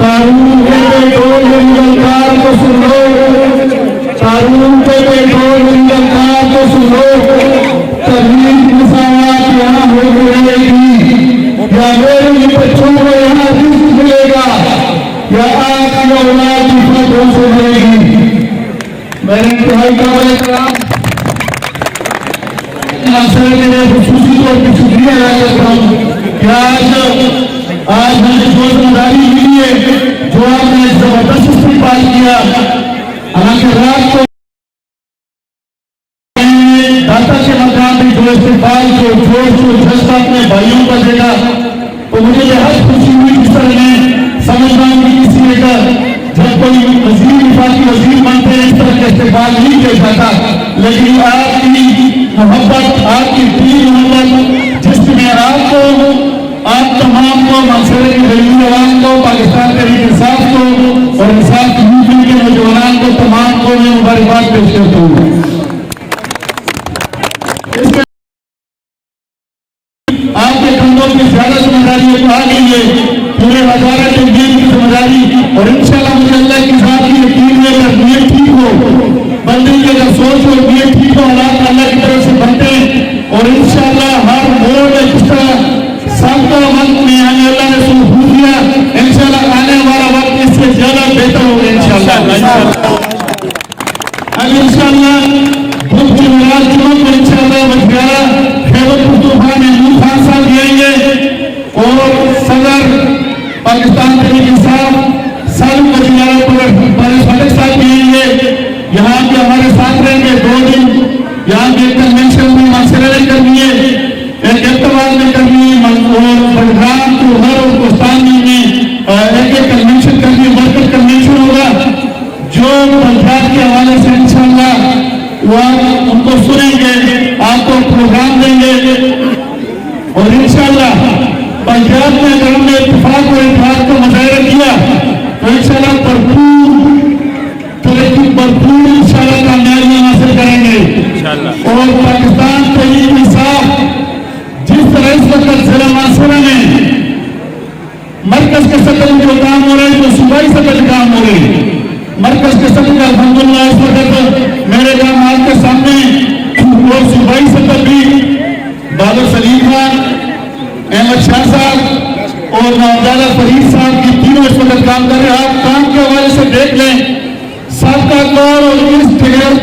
قانون کے پیٹرول منگلکار کو سن لو، قانون کے پیٹرول منگلکار کو سن لو، تحریک مساوات یہاں ہو رہے گی، یا میرے بچوں کو یہاں رزق ملے گا، یا آپ کی اولاد کی فتحوں سے ملے گی۔ میرے انتہائی قابل احترام ناصر کے لیے خصوصی طور پر شکریہ ادا کرتا ہوں کہ آج ہمیں جو ذمہ داری ملی ہے، جو آپ نے زبردست استقبال کیا، حالانکہ رات کو داتا کے مقام میں جو استقبال کو جوش و جذبہ اپنے بھائیوں کا دیکھا تو مجھے یہ حد خوشی ہوئی جس طرح میں سمجھ رہا ہوں کہ کسی نے کہا جب کوئی وزیر وفاقی وزیر بنتے ہیں اس طرح کا استقبال نہیں کیا جاتا، لیکن آپ کی محبت، آپ کی دلی محبت جس میں آپ تمام کو، منصورے کی غریبی عوام کو، پاکستان تحریک انصاف کو اور انصاف کی موومنٹ کے نوجوانان کو، تمام کو میں مبارکباد پیش کرتا ہوں۔ آپ کے کندھوں کی زیادہ ذمہ داری آ گئی ہے، پورے ہزارہ تنظیم کی ذمہ داری، اور انشاءاللہ مجھے اللہ کی ذات کی یقین ہے اگر نیت ٹھیک ہو، بندے کی اگر سوچ ہو، نیت ٹھیک ہو، حالات اللہ کی طرف سے بنتے ہیں، اور انشاءاللہ ہر موڑ میں جس طرح سابقہ وقت میں آنے اللہ نے سنبھول دیا، انشاءاللہ آنے والا وقت اس سے زیادہ بہتر ہوگا انشاءاللہ۔ اب انشاءاللہ بدھ کی میراث جمعہ کو انشاءاللہ مجبیارہ خیبر پختونخوا میں نور خان صاحب دیں گے اور صدر پاکستان تحریک انصاف سالم وزیراعظم پرویز خٹک صاحب دیں گے۔ یہاں کے ہمارے ساتھ رہیں گے 2 دن، یہاں کے کنونشن میں منصورے کرنی ہے، ایک اعتماد میں کرنی ہے، اور بڑگام تو ہر اور کوستانی میں ایک کنونشن کرنی ہے، ورکر کنونشن ہوگا جو پنجاب کے حوالے سے انشاءاللہ وہ ان کو سنیں گے، آپ کو پروگرام دیں گے، اور انشاءاللہ پنجاب میں اگر ہم نے اتفاق اور اتحاد کا مظاہرہ کیا تو انشاءاللہ بھرپور انشاءاللہ کامیابیاں حاصل کریں گے، اور پاکستان تحریک انصاف جس طرح اس وقت ضلع مانسہرہ میں مرکز کے سطح میں جو کام ہو رہے ہیں، جو صوبائی سطح کے کام ہو رہے ہیں، مرکز کے سطح کا الحمدللہ اس وقت میرے گام آپ کے سامنے، اور صوبائی سطح بھی بہادر سلیم خان، احمد شاہ صاحب اور نوزادہ فرید صاحب کی تینوں اس وقت کام کر رہے ہیں۔ آپ کام کے حوالے سے دیکھ لیں، سابقہ دور اور اس فگر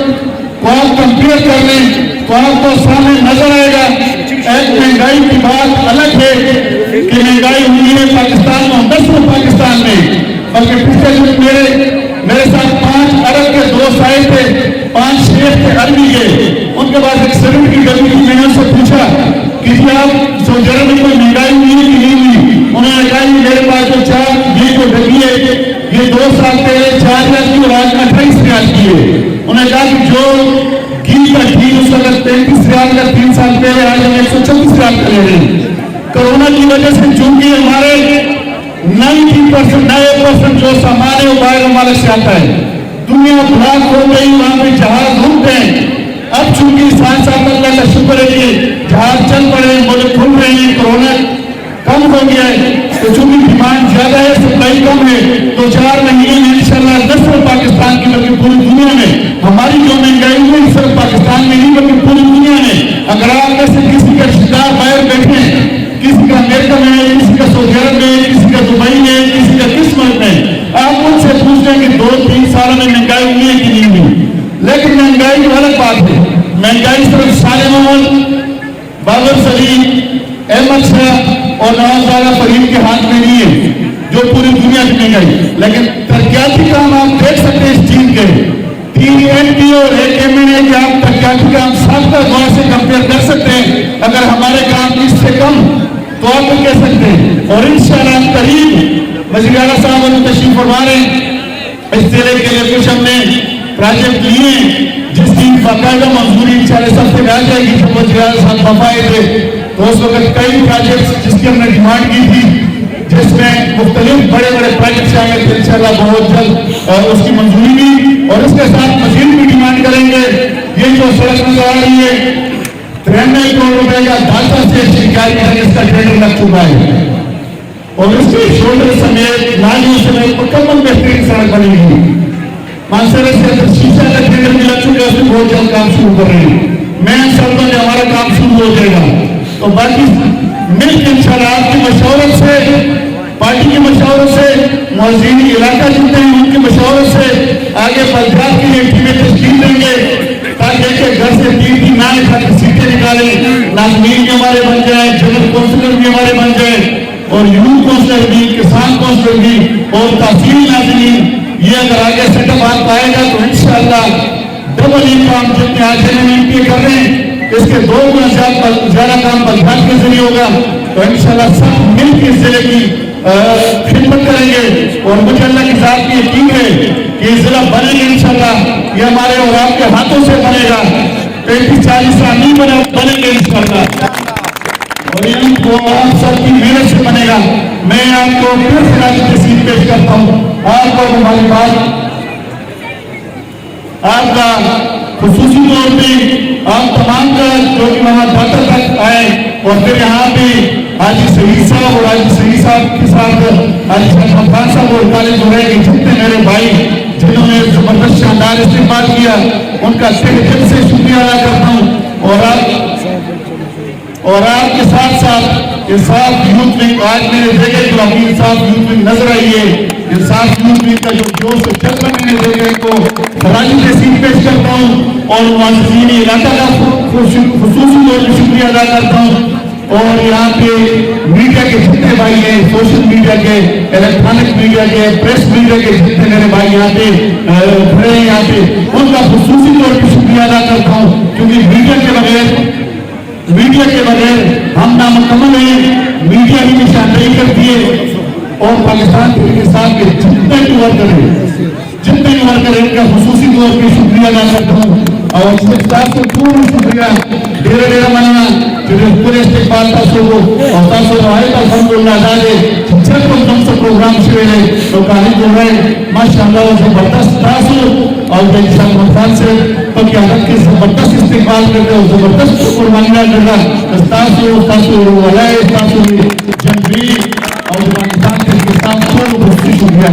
کو آپ کمپیئر کر لیں تو آپ کو سامنے نظر آئے گا۔ ایک مہنگائی کی بات الگ ہے کہ مہنگائی ہوئی ہے پاکستان میں، نصف پاکستان میں، بلکہ پچھلے جو میرے ساتھ 5 عرب کے 2 سائے تھے، 5 شیخ تھے عربی کے، ان کے پاس ایک سیمنٹ کی ڈبی تھی، میں نے ان سے پوچھا کہ جی آپ سعودی عرب میں کوئی مہنگائی ہوئی ہے کہ نہیں ہوئی؟ انہوں نے کہا کہ میرے پاس جو 4 گھی کو ڈبی ہے یہ 2 سال پہلے 4 ریال کی اور آج 28 ریال کی ہے۔ انہوں نے کہا کہ جو گھی کا گھی اس وقت 33 ریال کا 3 سال پہلے، آج ہم 136 ریال کا لے رہے ہیں۔ کرونا کی وجہ سے چونکہ ہمارے 90% جو سامان ہے وہ باہر ممالک سے آتا ہے، دنیا بلاک ہو گئی، وہاں پہ جہاز رکتے ہیں۔ اب چونکہ سائنس اللہ کا شکر ہے کہ جہاز چل پڑے ہیں، ملک کھل رہے ہیں، کرونا کم ہو گیا ہے، تو چونکہ ڈیمانڈ زیادہ ہے، سپلائی کم ہے، تو 4 مہینے میں انشاءاللہ نہ صرف پاکستان کی بلکہ پوری دنیا میں ہماری جو مہنگائی ہوئی صرف پاکستان میں نہیں بلکہ پوری دنیا میں، اگر آپ میں سے کسی کا رشتہ دار باہر بیٹھے ہیں، کسی کا امریکہ میں ہے، کسی کا سعودی عرب میں ہے، کسی کا دبئی میں ہے، کسی کا کس ملک میں، آپ ان سے پوچھ لیں کہ 2-3 سالوں میں مہنگائی ہوئی ہے کہ نہیں ہوئی؟ لیکن مہنگائی کی الگ بات ہے، مہنگائی صرف سالم محمد، بابر سلیم، احمد شاہ اور نوزادہ فرید کے ہاتھ میں نہیں ہے جو پوری دنیا کی مہنگائی، لیکن ترقیاتی کام آپ دیکھ سکتے ہیں اس چین کے 3 MP اور 1 MNA کے آپ ترقیاتی کام سابقہ دور سے کمپیئر کر سکتے ہیں، اگر ہمارے کام اس سے کم تو آپ کو کہہ سکتے ہیں۔ اور انشاءاللہ قریب وزیر اعلیٰ صاحب انہوں تشریف فرما رہے ہیں، اس ضلع کے لیے کچھ ہم نے پروجیکٹ لیے ہیں جس کی باقاعدہ منظوری انشاءاللہ سب سے آ جائے گی۔ جب وزیر اعلیٰ صاحب وفائے تھے تو اس وقت کئی پروجیکٹس جس کی ہم نے ڈیمانڈ کی تھی، جس میں مختلف بڑے بڑے پروجیکٹس آئیں گے انشاءاللہ بہت جلد اس کی منظوری بھی، اور اس کے ساتھ مزید بھی ڈیمانڈ کریں گے یہ جو سڑک نظر آ رہی ہے 93 کروڑ روپے کا ڈھانچہ سے شکایت ہے، اس کا ٹینڈر لگ چکا ہے اور اس کے شولڈر سمیت نالیوں سمیت مکمل بہترین سڑک بنے گی۔ مانسرے سے شیشہ کا ٹینڈر بھی لگ چکا ہے، اس میں بہت جلد کام شروع کر رہے ہیں۔ میں انشاءاللہ کہ ہمارا کام شروع ہو جائے گا، تو باقی مل کے انشاءاللہ آپ کی مشاورت سے، پارٹی کی مشاورت سے، موازین علاقہ جتنے ہیں ان کی مشاورت سے آگے بلدیات کے لیے ٹیمیں تشکیل دیں گے تاکہ ایک گھر سے 3 نہ لکھا کے سیٹیں نکالیں، ناظمین بھی ہمارے بن جائیں، جنرل کونسلر بھی ہمارے بن جائیں، اور یوتھ کونسلر بھی، کسان کونسلر بھی، اور تحصیل ناظمین۔ یہ اگر آگے سیٹ اپ آپ آئے گا تو انشاءاللہ ڈبل انکم جتنے آج ہم پے کر رہے ہیں اس کے 2 گنا زیادہ کام بلدیات کے ذریعے ہوگا، تو انشاءاللہ سب مل کے اس ضلع کی خدمت کریں گے، اور مجھے اللہ کی ذات کی یقین ہے کہ یہ ضلع بنے گا انشاءاللہ، یہ ہمارے اور آپ کے ہاتھوں سے بنے گا، 35-40 سال نہیں بنے گا انشاءاللہ، اور یہ کو آپ سب کی محنت سے بنے گا۔ میں آپ کو پھر خراج تحسین پیش کرتا ہوں، آپ کو ہماری بات آپ کا خصوصی طور پہ آپ تمام کا جو کہ وہاں دھاتا تک آئے، اور پھر یہاں پہ حاجی سعید صاحب اور حاجی سعید صاحب کے ساتھ حاجی شاہ خان صاحب اور کالج ہو رہے ہیں، جتنے میرے بھائی جنہوں نے زبردست شاندار استقبال کیا ان کا تہ دل سے شکریہ ادا کرتا ہوں، اور آپ کے ساتھ ساتھ انصاف یوتھ ونگ، آج میرے دیکھے جو اپنی انصاف یوتھ ونگ نظر آئی ہے، انصاف یوتھ ونگ کا جو جوش و جذبہ میں نے دیکھے کو خراج تحسین پیش کرتا ہوں، اور معززین علاقہ کا خصوصی طور پر شکریہ ادا کرتا ہوں، اور یہاں پہ میڈیا کے جتنے بھائی ہیں، سوشل میڈیا کے، الیکٹرانک میڈیا کے، پریس میڈیا کے جتنے میرے بھائی یہاں پہ کھڑے ہیں، یہاں پہ ان کا خصوصی طور پر شکریہ ادا کرتا ہوں، کیونکہ میڈیا کے بغیر ہم نامکمل ہیں، میڈیا ہی نشاندہی کرتی ہے، اور پاکستان کے صاحب کے جتنے بھی ورکر ان کا خصوصی طور پر شکریہ ادا کرتا ہوں، اور استقبال کو پورا شکریہ ڈیرا منانا جو پورے استقبال تاسو اور تاسو آئے کا الحمدللہ دادے جب تم سے پروگرام شروع ہے تو کہانی جو ہے ماشاءاللہ زبردست تاسو اور انشاء اللہ سے تو کیا حد کے زبردست استقبال کرتے ہو، زبردست قربانیاں کرنا تاسو علیہ تاسو جنبی اور پاکستان کے ساتھ شکریہ